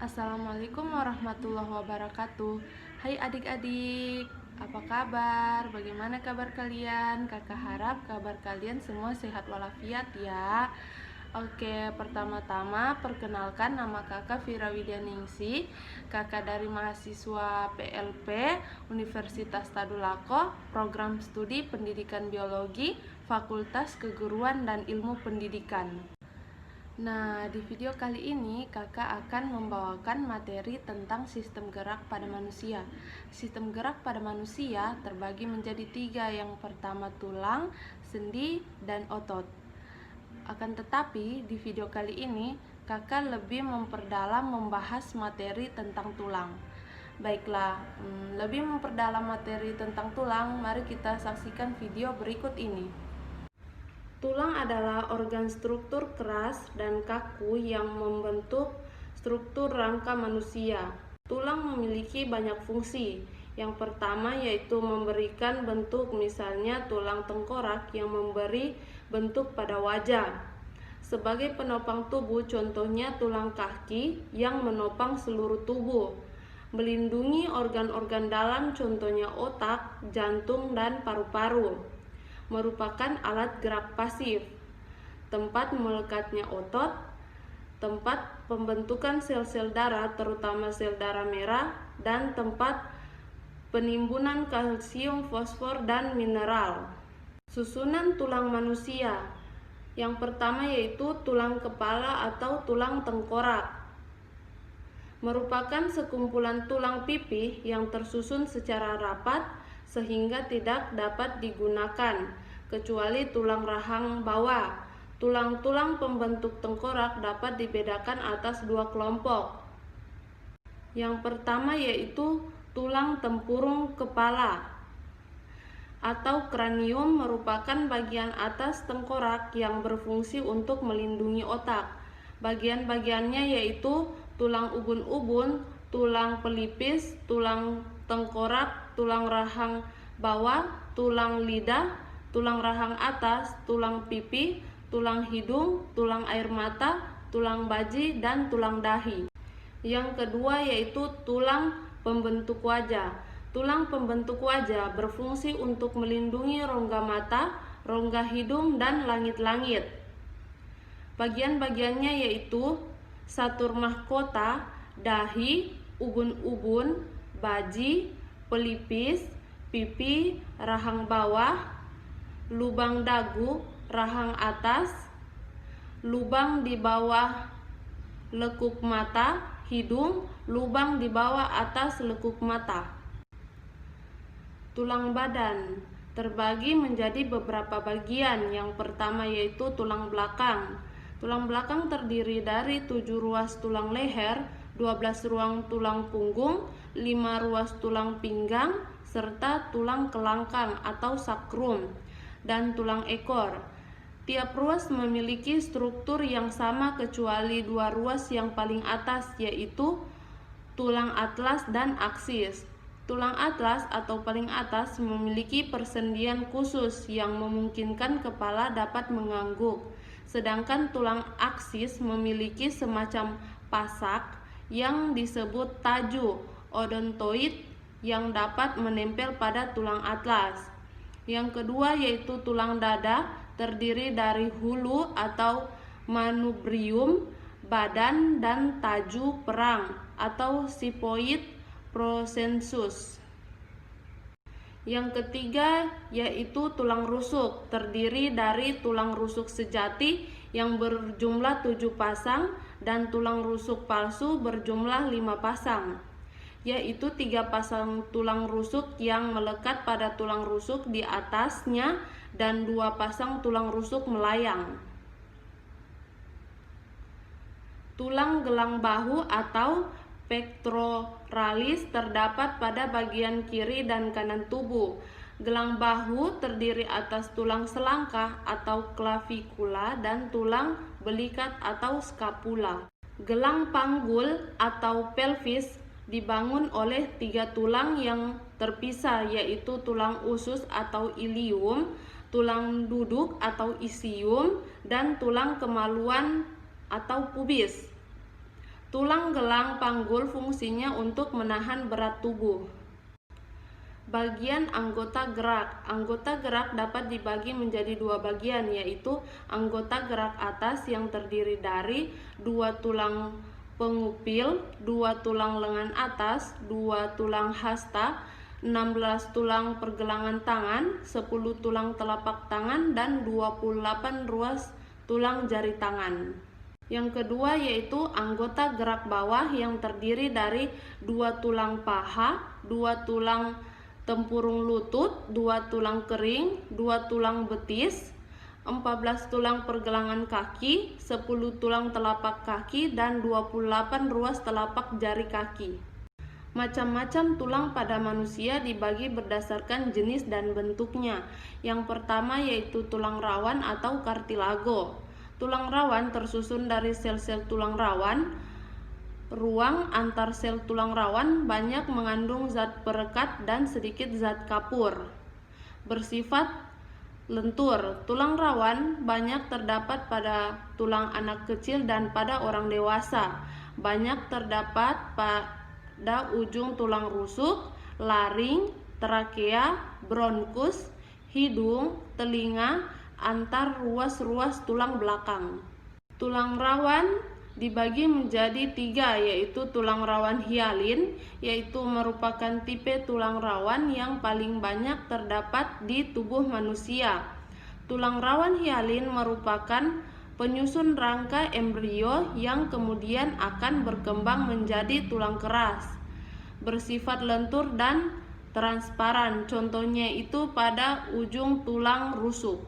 Assalamualaikum warahmatullahi wabarakatuh. Hai adik-adik, apa kabar? Bagaimana kabar kalian? Kakak harap kabar kalian semua sehat walafiat ya. Oke, pertama-tama perkenalkan, nama kakak Fira Widyaningsi. Kakak dari mahasiswa PLP Universitas Tadulako, program studi pendidikan biologi, Fakultas Keguruan dan Ilmu Pendidikan. Nah, di video kali ini kakak akan membawakan materi tentang sistem gerak pada manusia. Sistem gerak pada manusia terbagi menjadi 3. Yang pertama tulang, sendi, dan otot. Akan tetapi di video kali ini kakak lebih memperdalam membahas materi tentang tulang. Baiklah, lebih memperdalam materi tentang tulang, mari kita saksikan video berikut ini. Tulang adalah organ struktur keras dan kaku yang membentuk struktur rangka manusia. Tulang memiliki banyak fungsi. Yang pertama yaitu memberikan bentuk, misalnya tulang tengkorak yang memberi bentuk pada wajah. Sebagai penopang tubuh, contohnya tulang kaki yang menopang seluruh tubuh. Melindungi organ-organ dalam, contohnya otak, jantung, dan paru-paru. Merupakan alat gerak pasif, tempat melekatnya otot, tempat pembentukan sel-sel darah terutama sel darah merah, dan tempat penimbunan kalsium, fosfor, dan mineral. Susunan tulang manusia. Yang pertama yaitu tulang kepala atau tulang tengkorak. Merupakan sekumpulan tulang pipih yang tersusun secara rapat sehingga tidak dapat digunakan, kecuali tulang rahang bawah. Tulang-tulang pembentuk tengkorak dapat dibedakan atas 2 kelompok. Yang pertama yaitu tulang tempurung kepala atau kranium, merupakan bagian atas tengkorak yang berfungsi untuk melindungi otak. Bagian-bagiannya yaitu tulang ubun-ubun, tulang pelipis, tulang tengkorak, tulang rahang bawah, tulang lidah, tulang rahang atas, tulang pipi, tulang hidung, tulang air mata, tulang baji, dan tulang dahi. Yang kedua yaitu tulang pembentuk wajah. Tulang pembentuk wajah berfungsi untuk melindungi rongga mata, rongga hidung, dan langit-langit. Bagian-bagiannya yaitu satur mahkota, dahi, ubun-ubun, baji, pelipis, pipi, rahang bawah, lubang dagu, rahang atas, lubang di bawah lekuk mata, hidung, lubang di bawah atas lekuk mata. Tulang badan terbagi menjadi beberapa bagian. Yang pertama yaitu tulang belakang. Tulang belakang terdiri dari 7 ruas tulang leher, 12 ruang tulang punggung, 5 ruas tulang pinggang, serta tulang kelangkang atau sakrum, dan tulang ekor. Tiap ruas memiliki struktur yang sama kecuali 2 ruas yang paling atas, yaitu tulang atlas dan aksis. Tulang atlas atau paling atas memiliki persendian khusus yang memungkinkan kepala dapat mengangguk. Sedangkan tulang aksis memiliki semacam pasak yang disebut taju odontoid yang dapat menempel pada tulang atlas. Yang kedua yaitu tulang dada, terdiri dari hulu atau manubrium, badan, dan taju perang atau sipoid prosensus. Yang ketiga yaitu tulang rusuk, terdiri dari tulang rusuk sejati yang berjumlah 7 pasang dan tulang rusuk palsu berjumlah 5 pasang, yaitu 3 pasang tulang rusuk yang melekat pada tulang rusuk di atasnya dan 2 pasang tulang rusuk melayang. Tulang gelang bahu atau pectoralis terdapat pada bagian kiri dan kanan tubuh. Gelang bahu terdiri atas tulang selangkah atau clavikula dan tulang belikat atau scapula. Gelang panggul atau pelvis dibangun oleh 3 tulang yang terpisah, yaitu tulang usus atau ilium, tulang duduk atau isium, dan tulang kemaluan atau pubis. Tulang gelang panggul fungsinya untuk menahan berat tubuh. Bagian anggota gerak. Anggota gerak dapat dibagi menjadi dua bagian, yaitu anggota gerak atas yang terdiri dari 2 tulang pengupil, 2 tulang lengan atas, 2 tulang hasta, 16 tulang pergelangan tangan, 10 tulang telapak tangan, dan 28 ruas tulang jari tangan. Yang kedua yaitu anggota gerak bawah yang terdiri dari 2 tulang paha, 2 tulang tempurung lutut, 2 tulang kering, 2 tulang betis, 14 tulang pergelangan kaki, 10 tulang telapak kaki, dan 28 ruas telapak jari kaki. Macam-macam tulang pada manusia dibagi berdasarkan jenis dan bentuknya. Yang pertama yaitu tulang rawan atau kartilago. Tulang rawan tersusun dari sel-sel tulang rawan. Ruang antar sel tulang rawan banyak mengandung zat perekat dan sedikit zat kapur. Bersifat lentur. Tulang rawan banyak terdapat pada tulang anak kecil dan pada orang dewasa. Banyak terdapat pada ujung tulang rusuk, laring, trakea, bronkus, hidung, telinga, antar ruas-ruas tulang belakang. Tulang rawan dibagi menjadi 3, yaitu tulang rawan hialin, yaitu merupakan tipe tulang rawan yang paling banyak terdapat di tubuh manusia. Tulang rawan hialin merupakan penyusun rangka embrio yang kemudian akan berkembang menjadi tulang keras, bersifat lentur dan transparan. Contohnya itu pada ujung tulang rusuk.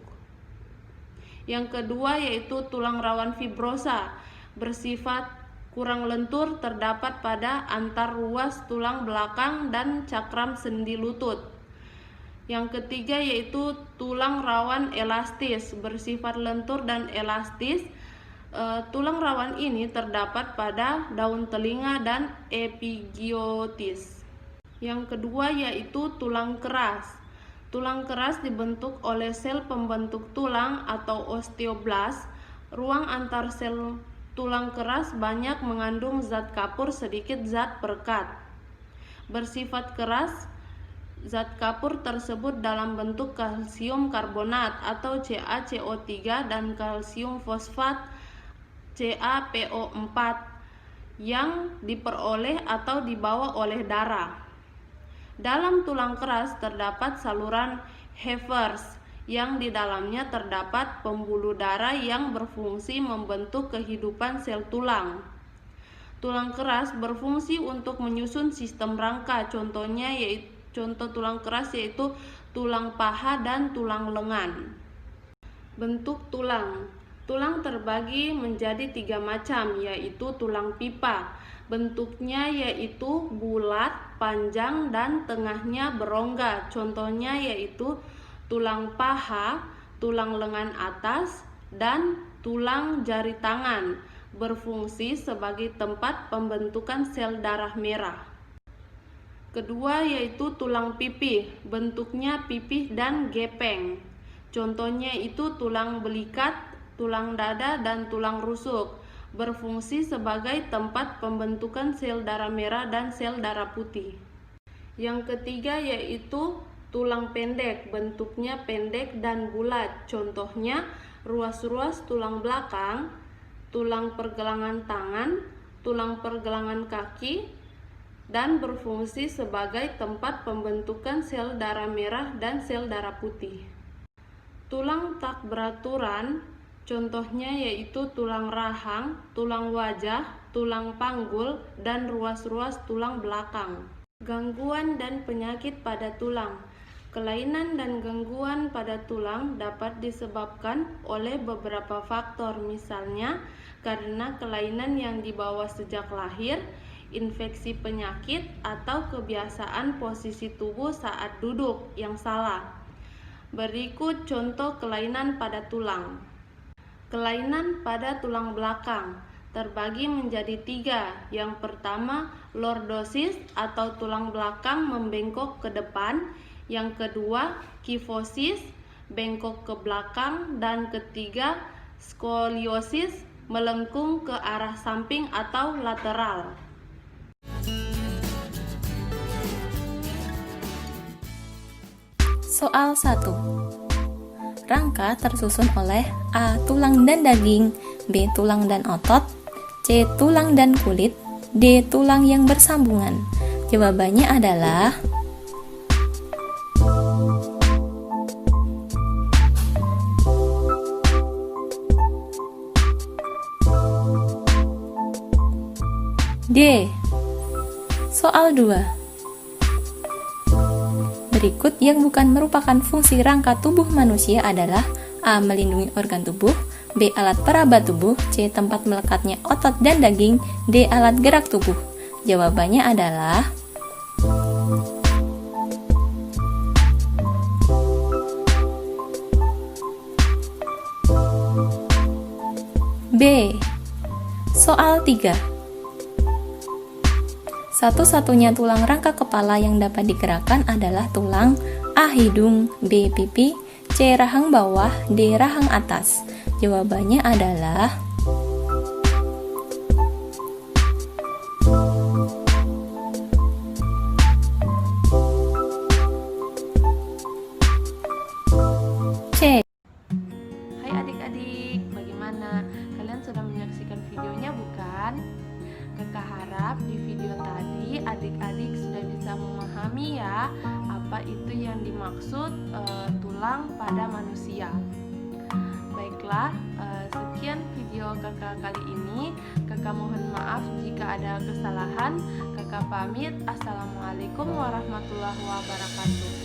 Yang kedua yaitu tulang rawan fibrosa, bersifat kurang lentur, terdapat pada antar ruas tulang belakang dan cakram sendi lutut. Yang ketiga yaitu tulang rawan elastis, bersifat lentur dan elastis. Tulang rawan ini terdapat pada daun telinga dan epigiotis. Yang kedua yaitu tulang keras. Tulang keras dibentuk oleh sel pembentuk tulang atau osteoblast. Ruang antar sel tulang keras banyak mengandung zat kapur, sedikit zat perekat. Bersifat keras, zat kapur tersebut dalam bentuk kalsium karbonat atau CaCO3 dan kalsium fosfat CaPO4 yang diperoleh atau dibawa oleh darah. Dalam tulang keras terdapat saluran Hebers yang di dalamnya terdapat pembuluh darah yang berfungsi membentuk kehidupan sel tulang. Tulang keras berfungsi untuk menyusun sistem rangka. Contoh tulang keras yaitu tulang paha dan tulang lengan. Bentuk tulang. Tulang terbagi menjadi 3 macam, yaitu tulang pipa. Bentuknya yaitu bulat, panjang, dan tengahnya berongga. Contohnya yaitu tulang paha, tulang lengan atas, dan tulang jari tangan, berfungsi sebagai tempat pembentukan sel darah merah. Kedua yaitu tulang pipih, bentuknya pipih dan gepeng. Contohnya itu tulang belikat, tulang dada, dan tulang rusuk, berfungsi sebagai tempat pembentukan sel darah merah dan sel darah putih. Yang ketiga yaitu tulang pendek, bentuknya pendek dan bulat. Contohnya ruas-ruas tulang belakang, tulang pergelangan tangan, tulang pergelangan kaki, dan berfungsi sebagai tempat pembentukan sel darah merah dan sel darah putih. Tulang tak beraturan, contohnya yaitu tulang rahang, tulang wajah, tulang panggul, dan ruas-ruas tulang belakang. Gangguan dan penyakit pada tulang. Kelainan dan gangguan pada tulang dapat disebabkan oleh beberapa faktor, misalnya karena kelainan yang dibawa sejak lahir, infeksi penyakit, atau kebiasaan posisi tubuh saat duduk yang salah. Berikut contoh kelainan pada tulang. Kelainan pada tulang belakang terbagi menjadi 3. Yang pertama, lordosis atau tulang belakang membengkok ke depan. Yang kedua, kifosis, bengkok ke belakang. Dan ketiga, skoliosis, melengkung ke arah samping atau lateral. Soal 1. Rangka tersusun oleh A. Tulang dan daging, B. Tulang dan otot, C. Tulang dan kulit, D. Tulang yang bersambungan. Jawabannya adalah D. Soal 2. Berikut yang bukan merupakan fungsi rangka tubuh manusia adalah A. Melindungi organ tubuh, B. Alat peraba tubuh, C. Tempat melekatnya otot dan daging, D. Alat gerak tubuh. Jawabannya adalah B. Soal 3. Satu-satunya tulang rangka kepala yang dapat digerakkan adalah tulang A. Hidung, B. Pipi, C. Rahang bawah, D. Rahang atas. Jawabannya adalah C. Hai adik-adik, bagaimana? Kalian sudah menyaksikan videonya bukan? Kakak harap di video tadi adik-adik sudah bisa memahami ya apa itu yang dimaksud tulang pada manusia. Baiklah, sekian video kakak kali ini. Kakak mohon maaf jika ada kesalahan. Kakak pamit. Assalamualaikum warahmatullahi wabarakatuh.